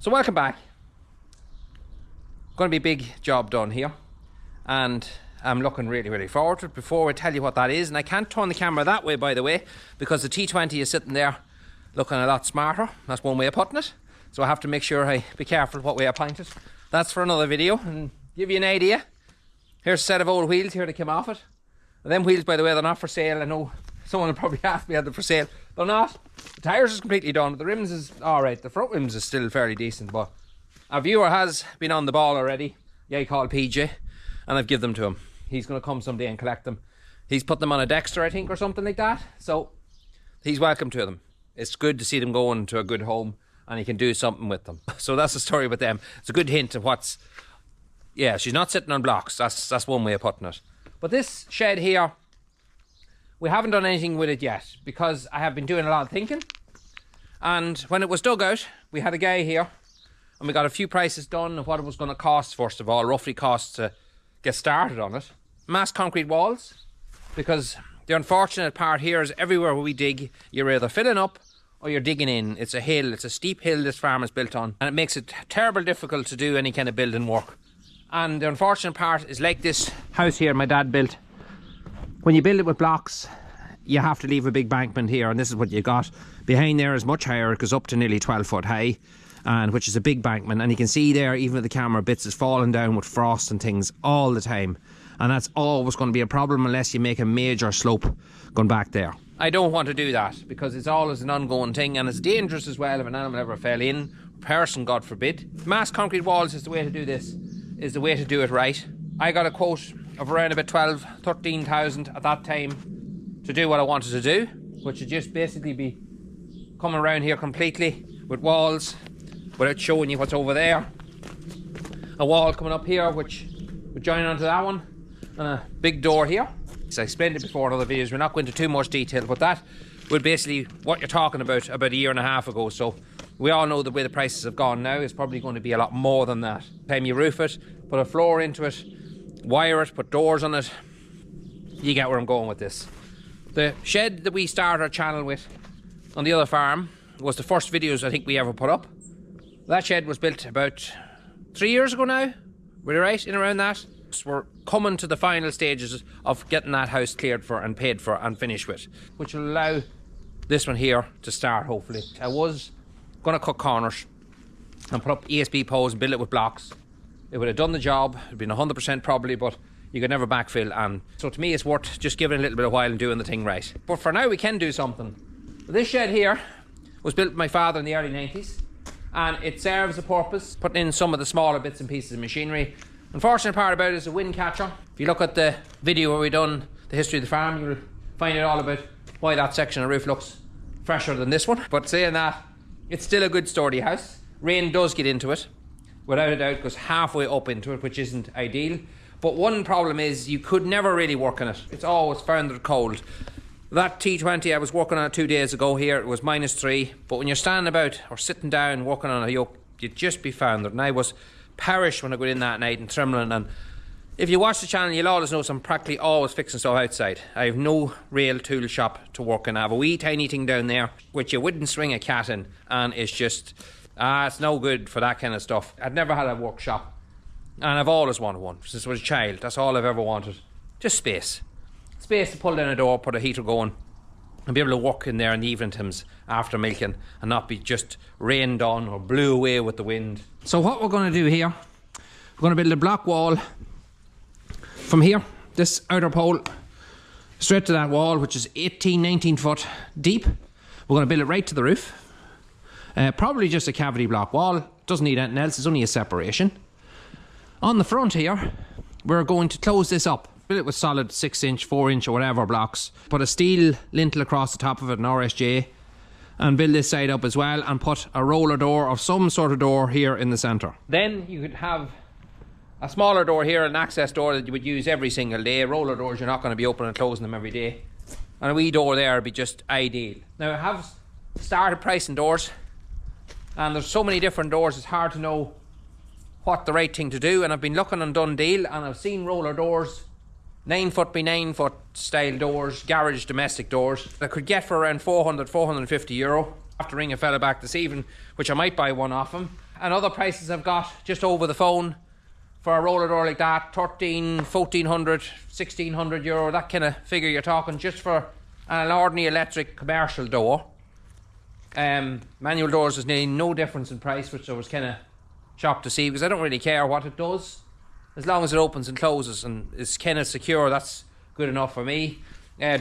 So welcome back. Going to be a big job done here, and I'm looking really forward to it. Before I tell you what that is, and I can't turn the camera that way, by the way, because the T20 is sitting there looking a lot smarter. That's one way of putting it. So I have to make sure I be careful what way I point it. That's for another video, and give you an idea. Here's a set of old wheels here that came off it. And them wheels, by the way, they're not for sale. I know someone will probably ask me, are they for sale? They're not. The tyres is completely done. The rims is alright. The front rims is still fairly decent, but our viewer has been on the ball already. Yeah, he called PJ, and I've given them to him. He's going to come someday and collect them. He's put them on a Dexter, I think, or something like that. So he's welcome to them. It's good to see them going to a good home, and he can do something with them. So that's the story with them. It's a good hint of what's... Yeah, she's not sitting on blocks. That's one way of putting it. But this shed here, we haven't done anything with it yet because I have been doing a lot of thinking. And when it was dug out, we had a guy here and we got a few prices done of what it was going to cost, first of all, roughly cost to get started on it. Mass concrete walls, because the unfortunate part here is everywhere where we dig, you're either filling up or you're digging in. It's a hill, it's a steep hill this farm is built on, and it makes it terribly difficult to do any kind of building work. And the unfortunate part is like this house here my dad built. When you build it with blocks, you have to leave a big bankment here, and this is what you got. Behind there is much higher, it goes up to nearly 12 foot high, and which is a big bankment. And you can see there, even with the camera, bits is falling down with frost and things all the time. And that's always going to be a problem unless you make a major slope going back there. I don't want to do that because it's always an ongoing thing, and it's dangerous as well if an animal ever fell in, person, God forbid. Mass concrete walls is the way to do this. Is the way to do it right. I got a quote of around about 13,000 at that time to do what I wanted to do, which would just basically be coming around here completely with walls without showing you what's over there. A wall coming up here which would join onto that one, and a big door here. So I explained it before in other videos, we're not going into too much detail, but that would basically what you're talking about a year and a half ago. So we all know the way the prices have gone now, it's probably going to be a lot more than that. Time you roof it, put a floor into it, wire it, put doors on it, you get where I'm going with this. The shed that we started our channel with on the other farm was the first videos I think we ever put up. That shed was built about 3 years ago now, were you right, in around that? So we're coming to the final stages of getting that house cleared for and paid for and finished with, which will allow this one here to start, hopefully. I was going to cut corners and put up ESB poles and build it with blocks. It would have done the job, it would have been 100% probably, but you could never backfill, and so to me it's worth just giving it a little bit of while and doing the thing right. But for now we can do something. This shed here was built by my father in the early 90s, and it serves a purpose, putting in some of the smaller bits and pieces of machinery. Unfortunate part about it is a wind catcher. If you look at the video where we done the history of the farm, you'll find out all about why that section of roof looks fresher than this one. But saying that, it's still a good sturdy house. Rain does get into it, without a doubt, it goes halfway up into it, which isn't ideal. But one problem is you could never really work on it. It's always found it cold. That T20 I was working on it 2 days ago here, it was -3. But when you're standing about or sitting down working on a yoke, you'd just be foundered. And I was perished when I got in that night and trembling. And if you watch the channel, you'll always notice I'm practically always fixing stuff outside. I have no real tool shop to work in. I have a wee tiny thing down there, which you wouldn't swing a cat in. And it's just, it's no good for that kind of stuff. I'd never had a workshop. And I've always wanted one since I was a child. That's all I've ever wanted. Just space. Space to pull down a door, put a heater going, and be able to work in there in the evening times after milking and not be just rained on or blew away with the wind. So what we're going to do here, we're going to build a block wall from here, this outer pole, straight to that wall, which is 19 foot deep. We're going to build it right to the roof. Probably just a cavity block wall. Doesn't need anything else, it's only a separation. On the front here, we're going to close this up. Fill it with solid 6-inch, 4-inch or whatever blocks. Put a steel lintel across the top of it, an RSJ, and build this side up as well, and put a roller door of some sort of door here in the centre. Then you could have a smaller door here, an access door that you would use every single day. Roller doors, you're not going to be opening and closing them every day. And a wee door there would be just ideal. Now I have started pricing doors, and there's so many different doors, it's hard to know what the right thing to do. And I've been looking on Done Deal, and I've seen roller doors, 9 foot by 9 foot style doors, garage domestic doors, that I could get for around 400, 450 euro. I have to ring a fella back this evening, which I might buy one off him. and other prices I've got just over the phone for a roller door like that, 1,400, 1,600 euro, that kind of figure you're talking, just for an ordinary electric commercial door. Manual doors is nearly no difference in price, which I was kind of shocked to see, because I don't really care what it does. As long as it opens and closes and is kind of secure, that's good enough for me.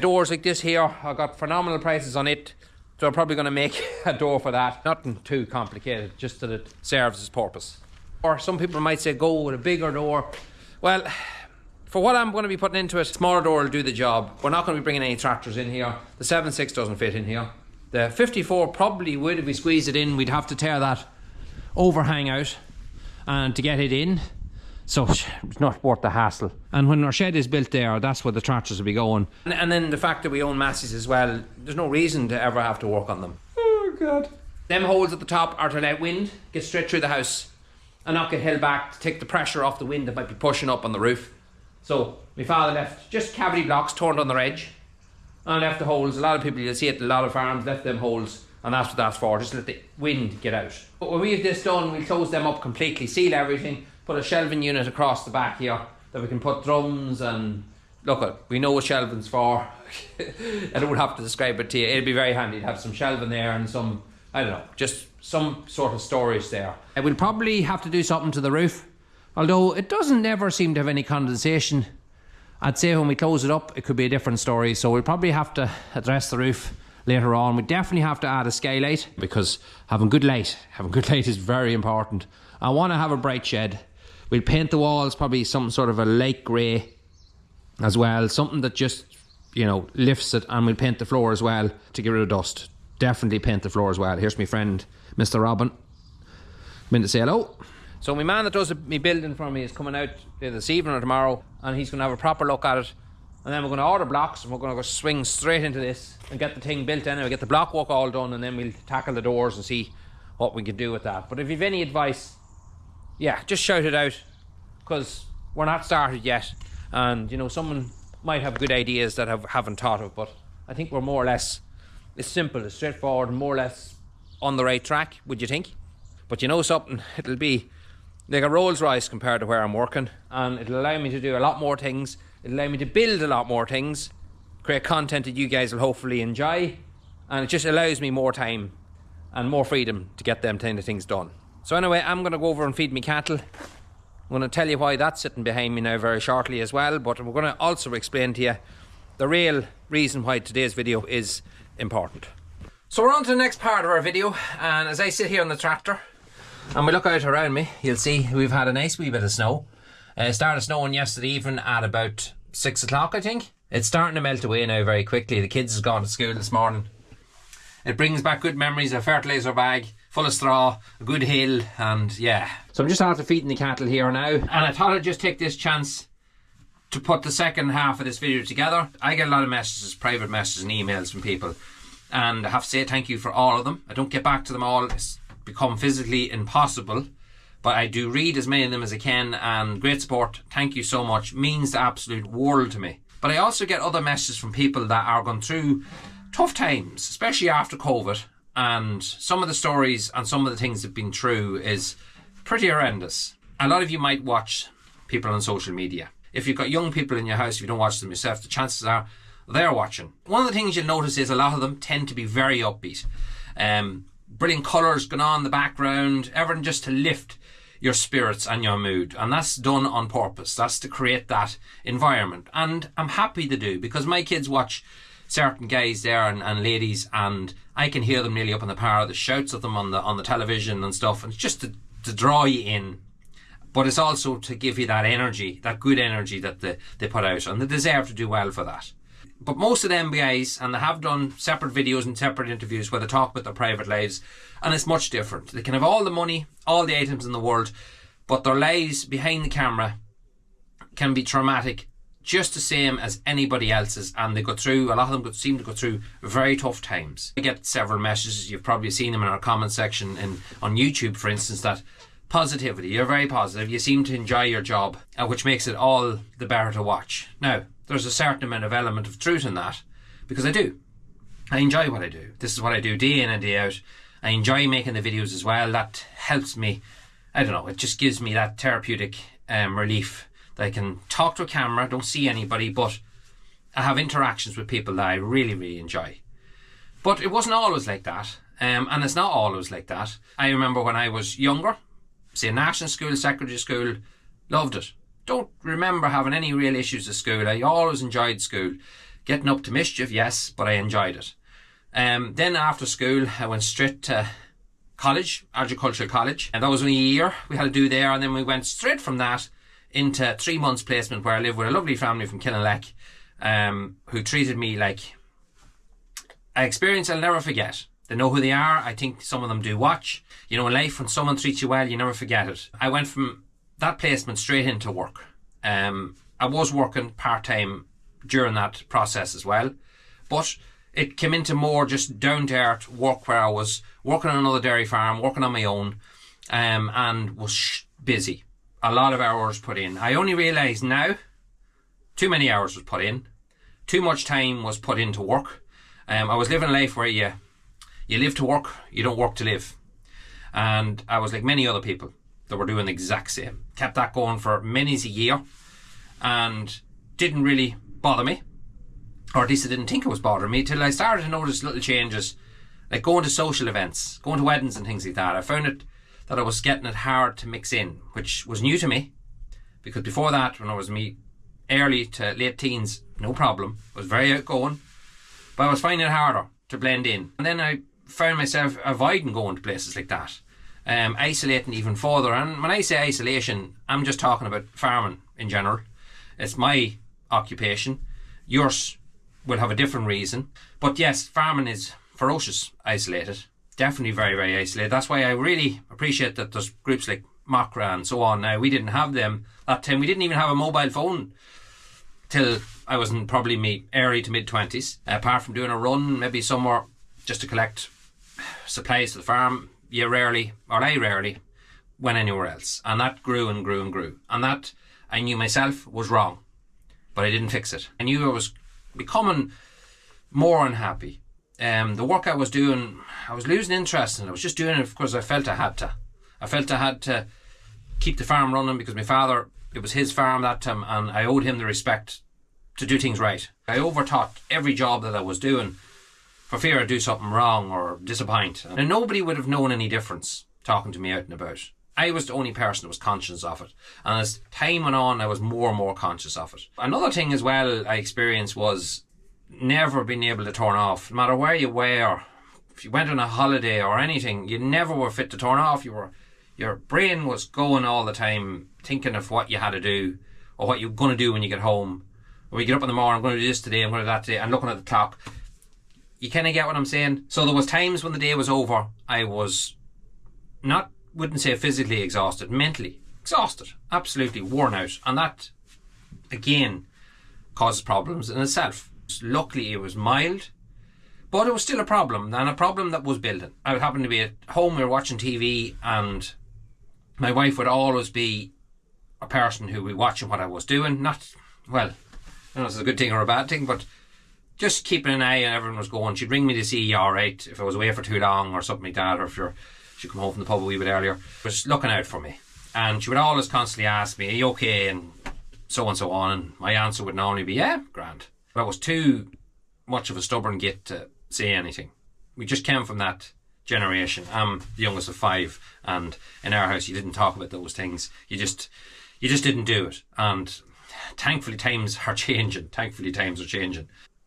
Doors like this here, I got phenomenal prices on it, so I'm probably going to make a door for that. Nothing too complicated, just that it serves its purpose. Or some people might say go with a bigger door. Well, for what I'm going to be putting into it, a smaller door will do the job. We're not going to be bringing any tractors in here. The 7.6 doesn't fit in here. The 54 probably would. If we squeeze it in, we'd have to tear that overhang out and to get it in. So it's not worth the hassle. And when our shed is built there, that's where the tractors will be going. And then the fact that we own Massey's as well, there's no reason to ever have to work on them. Oh God. Them holes at the top are to let wind get straight through the house and not get held back, to take the pressure off the wind that might be pushing up on the roof. So my father left just cavity blocks turned on their edge and left the holes. A lot of people, you'll see it in a lot of farms, left them holes, and that's what that's for, just to let the wind get out. But when we have this done, we'll close them up completely, seal everything, put a shelving unit across the back here that we can put drums and... Look, we know what shelving's for. I don't have to describe it to you. It'd be very handy to have some shelving there and some, I don't know, just some sort of storage there. We'll probably have to do something to the roof, although it doesn't ever seem to have any condensation. I'd say when we close it up, it could be a different story, so we'll probably have to address the roof later on. We definitely have to add a skylight, because having good light is very important. I want to have a bright shed. We'll paint the walls probably some sort of a light grey as well, something that just, you know, lifts it, and we'll paint the floor as well to get rid of dust. Definitely paint the floor as well. Here's my friend Mr. Robin, been to say hello. So my man that does my building for me is coming out this evening or tomorrow, and he's going to have a proper look at it, and then we're going to order blocks, and we're going to go swing straight into this and get the thing built anyway, get the block work all done, and then we'll tackle the doors and see what we can do with that. But if you've any advice, yeah, just shout it out, because we're not started yet, and you know, someone might have good ideas that I haven't thought of, but I think we're more or less, it's simple, it's straightforward, and more or less on the right track, would you think? But you know something, it'll be like a Rolls Royce compared to where I'm working, and it'll allow me to do a lot more things, it'll allow me to build a lot more things, create content that you guys will hopefully enjoy, and it just allows me more time and more freedom to get them kind of things done. So anyway, I'm going to go over and feed me cattle. I'm going to tell you why that's sitting behind me now very shortly as well, but we're going to also explain to you the real reason why today's video is important. So we're on to the next part of our video, and as I sit here on the tractor and we look out around me, you'll see we've had a nice wee bit of snow. It started snowing yesterday evening at about 6 o'clock, I think. It's starting to melt away now very quickly. The kids have gone to school this morning. It brings back good memories, a fertiliser bag full of straw, a good hill, and yeah. So I'm just after feeding the cattle here now, and I thought I'd just take this chance to put the second half of this video together. I get a lot of messages, private messages and emails from people, and I have to say thank you for all of them. I don't get back to them all, it's become physically impossible, but I do read as many of them as I can, and great support, thank you so much, means the absolute world to me. But I also get other messages from people that are going through tough times, especially after COVID, and some of the stories and some of the things that have been true is pretty horrendous. A lot of you might watch people on social media. If you've got young people in your house, if you don't watch them yourself, the chances are they're watching. One of the things you'll notice is a lot of them tend to be very upbeat. Brilliant colours going on in the background, everything just to lift your spirits and your mood, and that's done on purpose. That's to create that environment, and I'm happy to do, because my kids watch certain guys there and ladies, and I can hear them nearly up in the power, the shouts of them on the television and stuff, and it's just to draw you in, but it's also to give you that energy, that good energy that they put out, and they deserve to do well for that. But most of them guys, and they have done separate videos and separate interviews where they talk about their private lives, and it's much different. They can have all the money, all the items in the world, but their lives behind the camera can be traumatic just the same as anybody else's, and they go through, a lot of them seem to go through very tough times. I get several messages, you've probably seen them in our comment section on YouTube, for instance, that positivity, you're very positive, you seem to enjoy your job, which makes it all the better to watch. Now, there's a certain amount of element of truth in that, because I do. I enjoy what I do. This is what I do day in and day out. I enjoy making the videos as well. That helps me I don't know, it just gives me that therapeutic relief that I can talk to a camera, don't see anybody, but I have interactions with people that I really, really enjoy. But it wasn't always like that, and it's not always like that. I remember when I was younger, say national school, secondary school, loved it. Don't remember having any real issues at school. I always enjoyed school. Getting up to mischief, yes, but I enjoyed it. Then after school, I went straight to college, agricultural college, and that was only a year we had to do there, and then we went straight from that into 3 months placement where I lived with a lovely family from Killinleck, who treated me like an experience I'll never forget. They know who they are. I think some of them do watch. You know, in life, when someone treats you well, you never forget it. I went from that placement straight into work. I was working part-time during that process as well, but it came into more just down-to-earth work where I was working on another dairy farm, working on my own, and was busy. A lot of hours put in. I only realise now too many hours was put in. Too much time was put into work. I was living a life where you live to work, you don't work to live. And I was like many other people that were doing the exact same. Kept that going for many a year and didn't really bother me. Or at least I didn't think it was bothering me till I started to notice little changes, like going to social events, going to weddings and things like that. I found it that I was getting it hard to mix in, which was new to me, because before that, when I was me early to late teens, no problem, I was very outgoing, but I was finding it harder to blend in. And then I found myself avoiding going to places like that, isolating even further. And when I say isolation, I'm just talking about farming in general. It's my occupation. Yours will have a different reason. But yes, farming is ferocious isolated. Definitely very, very isolated. That's why I really appreciate that there's groups like Macra and so on. Now, we didn't have them that time. We didn't even have a mobile phone till I was in probably me early to mid-20s. Apart from doing a run, maybe somewhere just to collect supplies to the farm, I rarely went anywhere else. And that grew and grew and grew. And that, I knew myself, was wrong. But I didn't fix it. I knew I was becoming more unhappy. The work I was doing, I was losing interest in it. I was just doing it because I felt I had to. I felt I had to keep the farm running because my father, it was his farm that time, and I owed him the respect to do things right. I overthought every job that I was doing for fear I'd do something wrong or disappoint. And nobody would have known any difference talking to me out and about. I was the only person that was conscious of it. And as time went on, I was more and more conscious of it. Another thing as well I experienced was never being able to turn off. No matter where you were, if you went on a holiday or anything, you never were fit to turn off. Your brain was going all the time, thinking of what you had to do or what you're going to do when you get home. Or you get up in the morning, I'm going to do this today, I'm going to do that today, and looking at the clock. You kind of get what I'm saying? So there was times when the day was over, I was wouldn't say physically exhausted, mentally exhausted, absolutely worn out. And that, again, causes problems in itself. Luckily, it was mild, but it was still a problem, and a problem that was building. I would happen to be at home, we were watching TV, and my wife would always be a person who would be watching what I was doing. Not, well, I don't know if it's a good thing or a bad thing, but just keeping an eye on everyone was going. She'd ring me to see, all right, if I was away for too long or something like that, or if she'd come home from the pub a wee bit earlier. Was looking out for me. And she would always constantly ask me, are you okay? And so on. And my answer would normally be, yeah, grand. But I was too much of a stubborn git to say anything. We just came from that generation. I'm the youngest of 5, and in our house you didn't talk about those things. You just didn't do it. And thankfully times are changing.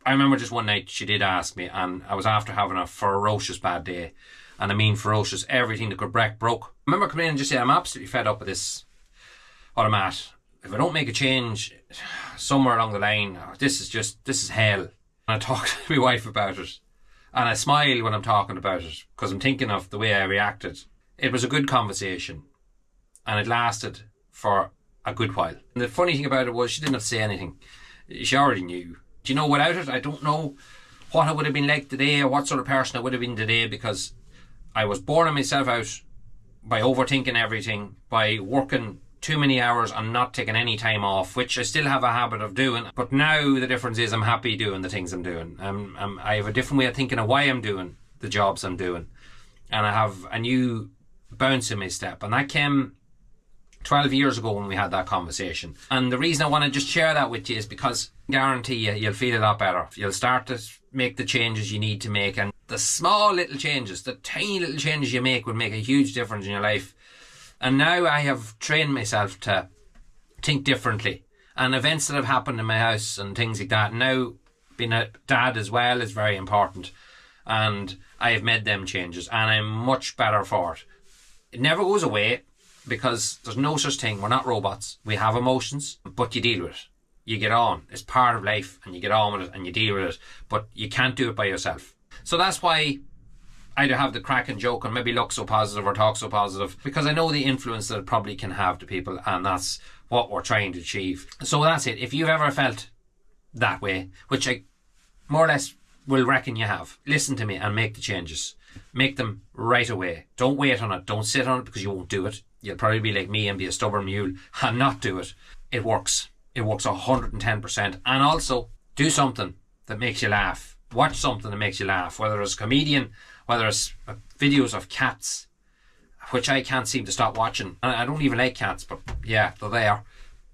I remember just one night she did ask me, and I was after having a ferocious bad day. And I mean ferocious, everything that could break broke. I remember coming in and just saying, I'm absolutely fed up with this, what I'm at. If I don't make a change somewhere along the line, this is hell. And I talked to my wife about it. And I smile when I'm talking about it, because I'm thinking of the way I reacted. It was a good conversation. And it lasted for a good while. And the funny thing about it was she didn't have to say anything. She already knew. Do you know, without it, I don't know what I would have been like today, or what sort of person I would have been today, because I was burning myself out by overthinking everything, by working too many hours and not taking any time off, which I still have a habit of doing. But now the difference is I'm happy doing the things I'm doing. I have a different way of thinking of why I'm doing the jobs I'm doing. And I have a new bounce in my step. And that came 12 years ago when we had that conversation. And the reason I want to just share that with you is because I guarantee you, you'll feel a lot better. You'll start to make the changes you need to make. And the small little changes, the tiny little changes you make will make a huge difference in your life. And now I have trained myself to think differently. And events that have happened in my house and things like that, now being a dad as well is very important. And I have made them changes and I'm much better for it. It never goes away because there's no such thing. We're not robots. We have emotions, but you deal with it. You get on. It's part of life and you get on with it and you deal with it. But you can't do it by yourself. So that's why I have the crack and joke and maybe look so positive or talk so positive, because I know the influence that it probably can have to people, and that's what we're trying to achieve. So that's it. If you've ever felt that way, which I more or less will reckon you have, listen to me and make the changes. Make them right away. Don't wait on it. Don't sit on it because you won't do it. You'll probably be like me and be a stubborn mule and not do it. It works. It works 110%. And also, do something that makes you laugh. Watch something that makes you laugh. Whether it's a comedian, whether it's videos of cats, which I can't seem to stop watching. I don't even like cats, but yeah, they're there.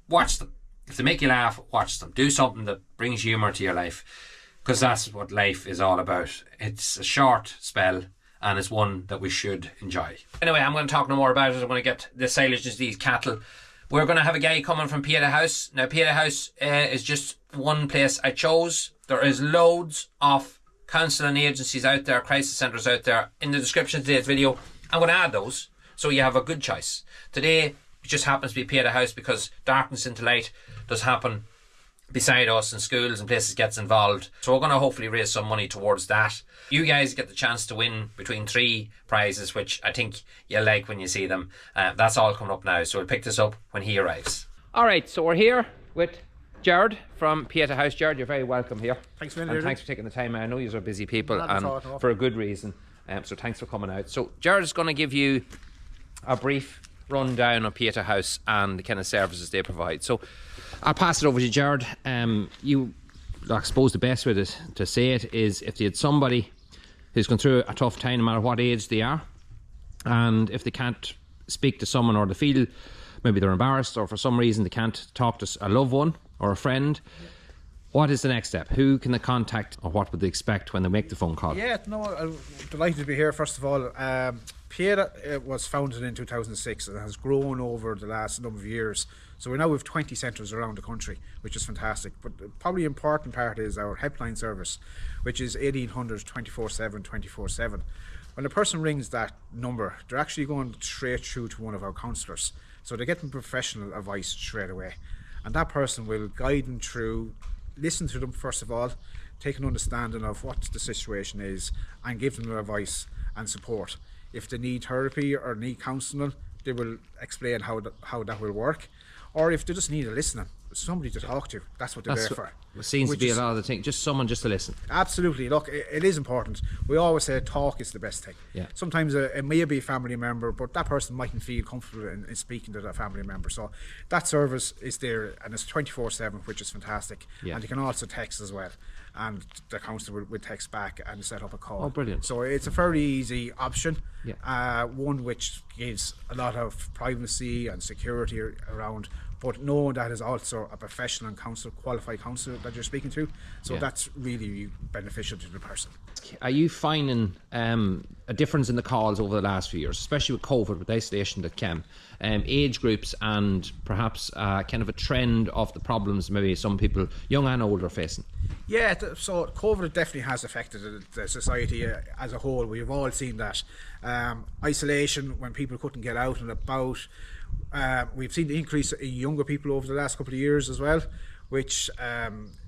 Watch them. If they make you laugh, watch them. Do something that brings humour to your life, because that's what life is all about. It's a short spell and it's one that we should enjoy. Anyway, I'm going to talk no more about it. I'm going to get the silage of these cattle. We're going to have a guy coming from Pieta House. Now, Pieta House is just one place I chose. There is loads of council and agencies out there, crisis centres out there. In the description of today's video, I'm going to add those so you have a good choice. Today, it just happens to be Pieta House because darkness into light does happen beside us, and schools and places gets involved. So we're going to hopefully raise some money towards that. You guys get the chance to win between 3 prizes, which I think you'll like when you see them. That's all coming up now, so we'll pick this up when he arrives. Alright, so we're here with Gerard from Pieta House. Gerard, you're very welcome here. Thanks for thanks for taking the time. I know you're busy people and for a good reason. So thanks for coming out. So Gerard is going to give you a brief rundown of Pieta House and the kind of services they provide. So I'll pass it over to Gerard. I suppose the best way to say it is, if you had somebody who's gone through a tough time, no matter what age they are, and if they can't speak to someone, or they feel maybe they're embarrassed, or for some reason they can't talk to a loved one or a friend, what is the next step? Who can they contact, or what would they expect when they make the phone call? Yeah, no, I'm delighted to be here. First of all, Pieta was founded in 2006 and has grown over the last number of years. So we now have 20 centres around the country, which is fantastic. But probably the important part is our helpline service, which is 1800 24/7 24/7. When a person rings that number, they're actually going straight through to one of our counsellors. So they're getting professional advice straight away. And that person will guide them through, listen to them first of all, take an understanding of what the situation is, and give them advice and support. If they need therapy or need counselling, they will explain how that will work. Or if they just need a listening, somebody to talk to, that's what they're there for. It seems to be a lot of the thing, just someone just to listen. Absolutely. Look, it is important. We always say talk is the best thing. Yeah. Sometimes it may be a family member, but that person mightn't feel comfortable in speaking to that family member. So that service is there, and it's 24/7, which is fantastic. Yeah. And you can also text as well, and the counsellor will text back and set up a call. Oh, brilliant. So it's a very easy option. Yeah. One which gives a lot of privacy and security around, but knowing that is also a professional and qualified counsellor that you're speaking to. So that's really beneficial to the person. Are you finding a difference in the calls over the last few years, especially with COVID, with isolation that came, age groups, and perhaps kind of a trend of the problems maybe some people, young and old, are facing? Yeah, so COVID definitely has affected the society as a whole. We've all seen that. Isolation, when people couldn't get out and about. We've seen the increase in younger people over the last couple of years as well, which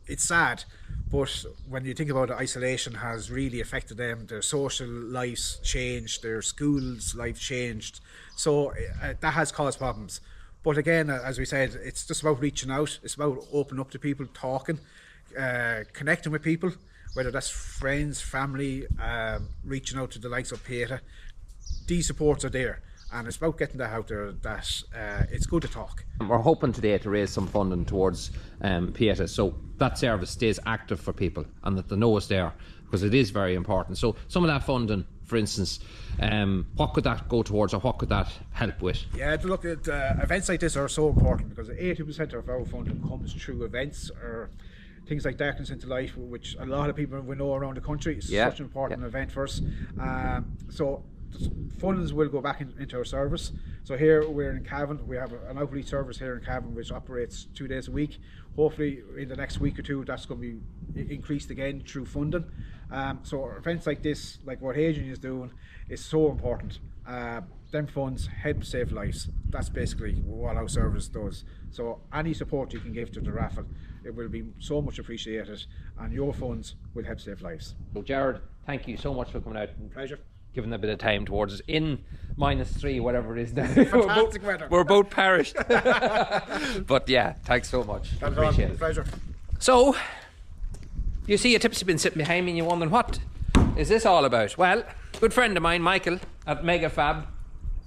it's sad, but when you think about it, isolation has really affected them. Their social lives changed, their schools' life changed, so that has caused problems. But again, as we said, it's just about reaching out. It's about opening up to people, talking, connecting with people, whether that's friends, family, reaching out to the likes of Pieta. These supports are there, And it's about getting that out there that it's good to talk. We're hoping today to raise some funding towards Pieta, so that service stays active for people and that they know it's there, because it is very important. So some of that funding, for instance, what could that go towards, or what could that help with? Yeah, look, at events like this are so important, because 80% of our funding comes through events or things like Darkness into Light, which a lot of people we know around the country. It's such an important event for us. So funds will go back into our service. So here we're in Cavan, we have an outreach service here in Cavan which operates 2 days a week. Hopefully in the next week or two that's going to be increased again through funding. So events like this, like what Hadrian is doing, is so important. Them funds help save lives. That's basically what our service does. So any support you can give to the raffle, it will be so much appreciated, and your funds will help save lives. So Gerard, thank you so much for coming out. Pleasure. Giving a bit of time towards us in -3, whatever it is now. Fantastic weather. We're both perished. But yeah, thanks so much. Appreciate it. Pleasure. So, you see a tipsy bin sitting behind me and you're wondering, what is this all about? Well, a good friend of mine, Michael, at MegaFab,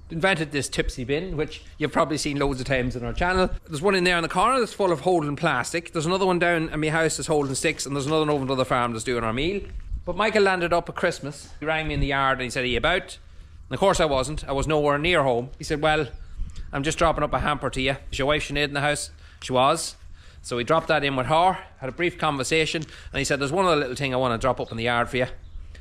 invented this tipsy bin, which you've probably seen loads of times on our channel. There's one in there in the corner that's full of holding plastic. There's another one down at my house that's holding sticks, and there's another one over at the farm that's doing our meal. But Michael landed up at Christmas. He rang me in the yard and he said, "Are you about?" And of course I wasn't. I was nowhere near home. He said, "Well, I'm just dropping up a hamper to you. Is your wife Sinead in the house?" She was. So we dropped that in with her, had a brief conversation, and he said, "There's one other little thing I want to drop up in the yard for you.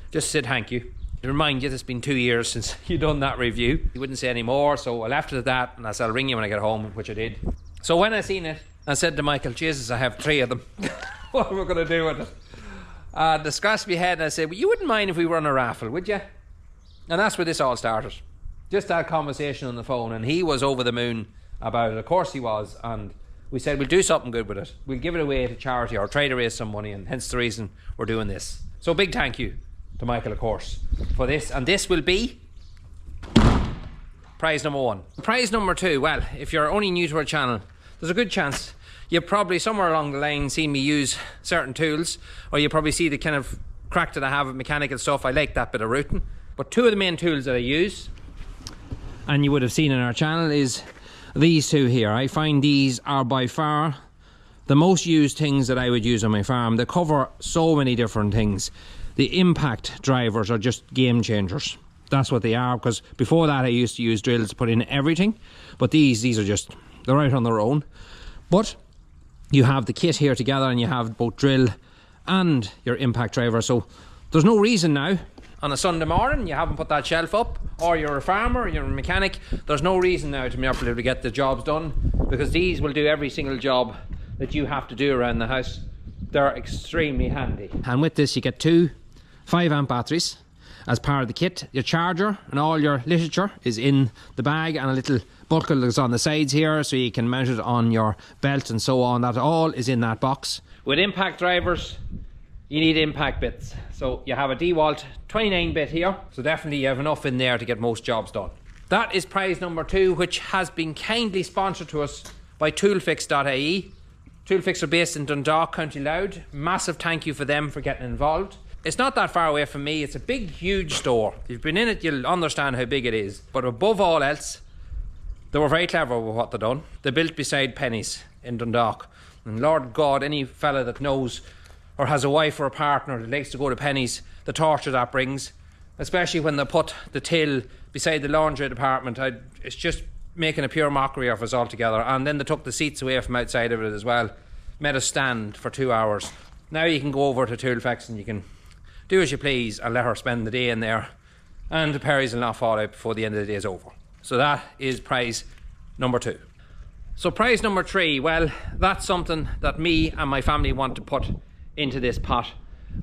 Just said thank you. To remind you, it's been 2 years since you done that review." He wouldn't say any more, so I left it at that, and I said, "I'll ring you when I get home," which I did. So when I seen it, I said to Michael, "Jesus, I have 3 of them. What am I going to do with it?" I scratched my head and I said, "Well, you wouldn't mind if we run a raffle, would you?" And that's where this all started. Just that conversation on the phone, and he was over the moon about it. Of course he was, and we said we'll do something good with it. We'll give it away to charity or try to raise some money, and hence the reason we're doing this. So big thank you to Michael, of course, for this. And this will be prize number 1. Prize number 2, well, if you're only new to our channel, there's a good chance you've probably somewhere along the line seen me use certain tools, or you probably see the kind of crack that I have with mechanical stuff. I like that bit of routing. But 2 of the main tools that I use, and you would have seen in our channel, is these 2 here. I find these are by far the most used things that I would use on my farm. They cover so many different things. The impact drivers are just game changers. That's what they are, because before that I used to use drills to put in everything, but these are just, they're out on their own. But you have the kit here together, and you have both drill and your impact driver. So there's no reason now on a Sunday morning you haven't put that shelf up, or you're a farmer, or you're a mechanic, there's no reason now to be able to get the jobs done, because these will do every single job that you have to do around the house. They're extremely handy. And with this you get 2 5-amp batteries as part of the kit. Your charger and all your literature is in the bag, and a little buckle that's on the sides here so you can mount it on your belt and so on. That all is in that box. With impact drivers you need impact bits. So you have a DeWalt 29-bit here, so definitely you have enough in there to get most jobs done. That is prize number 2, which has been kindly sponsored to us by Toolfix.ie. Toolfix are based in Dundalk, County Louth. Massive thank you for them for getting involved. It's not that far away from me. It's a big, huge store. If you've been in it, you'll understand how big it is. But above all else, they were very clever with what they done. They built beside Penny's in Dundalk. And Lord God, any fella that knows or has a wife or a partner that likes to go to Penny's, the torture that brings, especially when they put the till beside the laundry department, it's just making a pure mockery of us altogether. And then they took the seats away from outside of it as well. Made us stand for 2 hours. Now you can go over to Toolfix and you can do as you please and let her spend the day in there, and the Perrys will not fall out before the end of the day is over. So that is prize number 2. So prize number 3, well, that's something that me and my family want to put into this pot,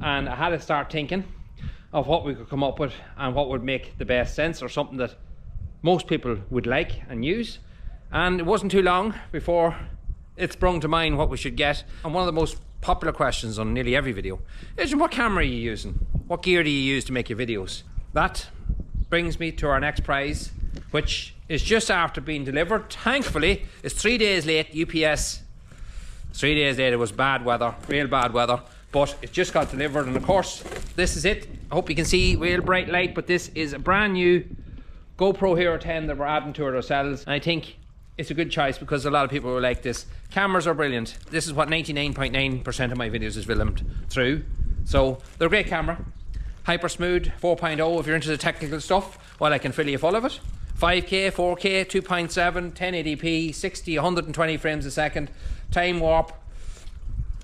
and I had to start thinking of what we could come up with and what would make the best sense, or something that most people would like and use. And it wasn't too long before it sprung to mind what we should get. And one of the most popular questions on nearly every video is, what camera are you using? What gear do you use to make your videos? That brings me to our next prize, which is just after being delivered. Thankfully, it's 3 days late. UPS, 3 days late. It was bad weather, real bad weather, but it just got delivered. And of course, this is it. I hope you can see real bright light, but this is a brand new GoPro Hero 10 that we're adding to it ourselves, and I think it's a good choice because a lot of people will like this. Cameras are brilliant. This is what 99.9% of my videos is filmed through, so they're a great camera. Hyper smooth 4.0 if you're into the technical stuff. Well, I can fill you full of it. 5K, 4K, 2.7, 1080p, 60, 120 frames a second, time warp,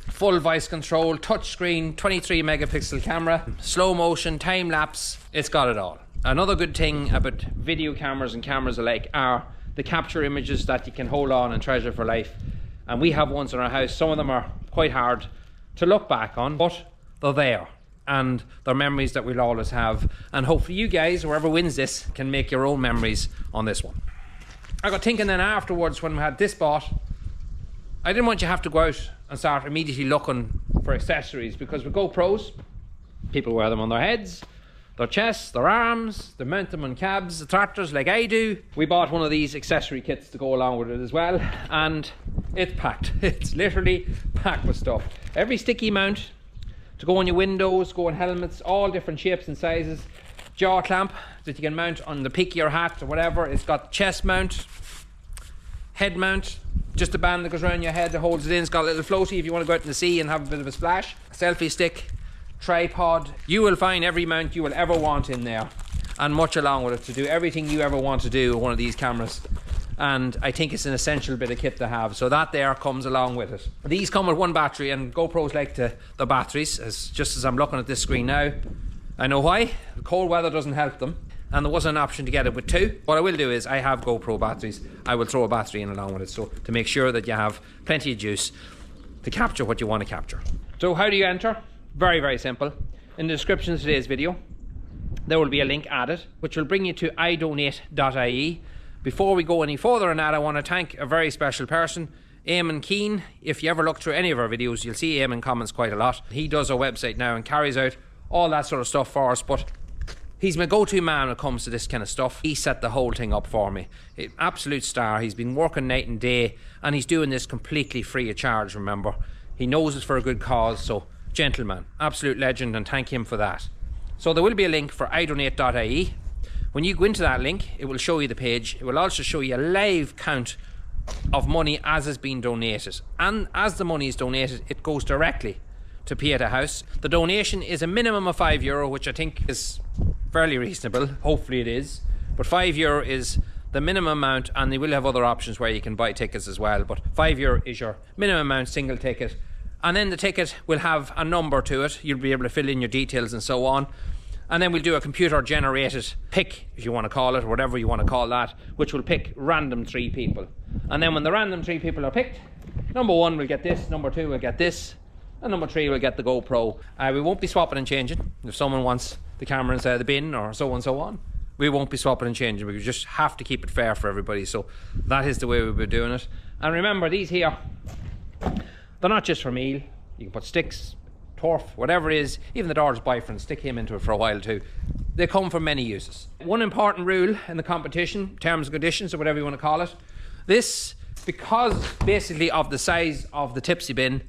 full voice control, touch screen, 23 megapixel camera, slow motion, time lapse. It's got it all. Another good thing about video cameras and cameras alike are the capture images that you can hold on and treasure for life. And we have ones in our house. Some of them are quite hard to look back on, but they're there. And they're memories that we'll always have. And hopefully you guys, whoever wins this, can make your own memories on this one. I got thinking then afterwards when we had this bought, I didn't want you to have to go out and start immediately looking for accessories, because with GoPros, people wear them on their heads, their chests, their arms, they mount them on cabs, the tractors like I do. We bought one of these accessory kits to go along with it as well, and it's packed. It's literally packed with stuff. Every sticky mount to go on your windows, go on helmets, all different shapes and sizes. Jaw clamp that you can mount on the peak of your hat or whatever. It's got chest mount, head mount, just a band that goes around your head that holds it in. It's got a little floaty if you want to go out in the sea and have a bit of a splash. Selfie stick, tripod. You will find every mount you will ever want in there, and much along with it to do everything you ever want to do with one of these cameras. And I think it's an essential bit of kit to have, so that there comes along with it. These come with one battery, and GoPros like the batteries, just as I'm looking at this screen now. I know why. The cold weather doesn't help them, and there wasn't an option to get it with two. What I will do is I have GoPro batteries. I will throw a battery in along with it, so to make sure that you have plenty of juice to capture what you want to capture. So how do you enter? Very, very simple. In the description of today's video, there will be a link added, which will bring you to idonate.ie. Before we go any further on that, I want to thank a very special person, Eamon Keane. If you ever look through any of our videos, you'll see Eamon comments quite a lot. He does our website now and carries out all that sort of stuff for us, but he's my go-to man when it comes to this kind of stuff. He set the whole thing up for me. Absolute star. He's been working night and day, and he's doing this completely free of charge, remember. He knows it's for a good cause, so gentleman, absolute legend, and thank him for that. So there will be a link for idonate.ie. When you go into that link, it will show you the page. It will also show you a live count of money as is being donated. And as the money is donated, it goes directly to Pieta House. The donation is a minimum of €5, which I think is fairly reasonable. Hopefully it is. But €5 is the minimum amount, and they will have other options where you can buy tickets as well. But €5 is your minimum amount, single ticket. And then the ticket will have a number to it. You'll be able to fill in your details and so on. And then we'll do a computer generated pick, if you want to call it, or whatever you want to call that, which will pick random 3 people. And then when the random 3 people are picked, number 1 will get this, number 2 will get this, and number 3 will get the GoPro. We won't be swapping and changing. If someone wants the camera inside of the bin or so and so on, we won't be swapping and changing. We just have to keep it fair for everybody. So that is the way we'll be doing it. And remember, these here, they're not just for meal. You can put sticks, turf, whatever it is. Even the daughter's boyfriend, stick him into it for a while too. They come for many uses. One important rule in the competition, terms and conditions, or whatever you want to call it, this, because basically of the size of the tipsy bin,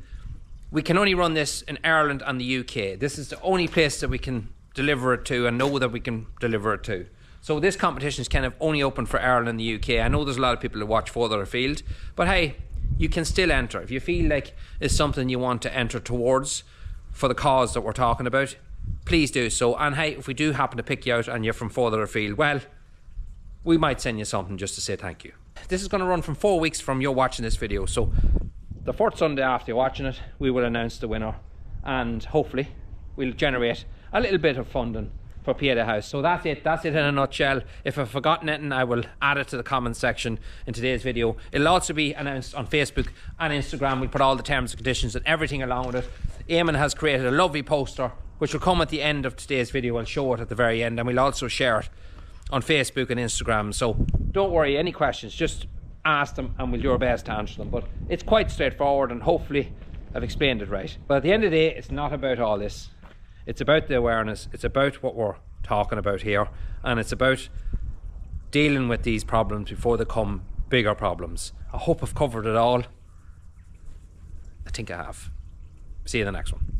we can only run this in Ireland and the UK. This is the only place that we can deliver it to and know that we can deliver it to. So this competition is kind of only open for Ireland and the UK. I know there's a lot of people who watch further afield, but hey, you can still enter. If you feel like it's something you want to enter towards for the cause that we're talking about, please do so. And hey, if we do happen to pick you out and you're from further afield, well, we might send you something just to say thank you. This is going to run from 4 weeks from you watching this video, so the fourth Sunday after you're watching it, we will announce the winner, and hopefully we'll generate a little bit of funding for Pieta House. So that's it in a nutshell. If I've forgotten anything, I will add it to the comments section in today's video. It'll also be announced on Facebook and Instagram. We'll put all the terms and conditions and everything along with it. Eamon has created a lovely poster which will come at the end of today's video. I'll show it at the very end, and we'll also share it on Facebook and Instagram. So don't worry, any questions, just ask them and we'll do our best to answer them. But it's quite straightforward, and hopefully I've explained it right. But at the end of the day, it's not about all this. It's about the awareness. It's about what we're talking about here, and it's about dealing with these problems before they become bigger problems. I hope I've covered it all. I think I have. See you in the next one.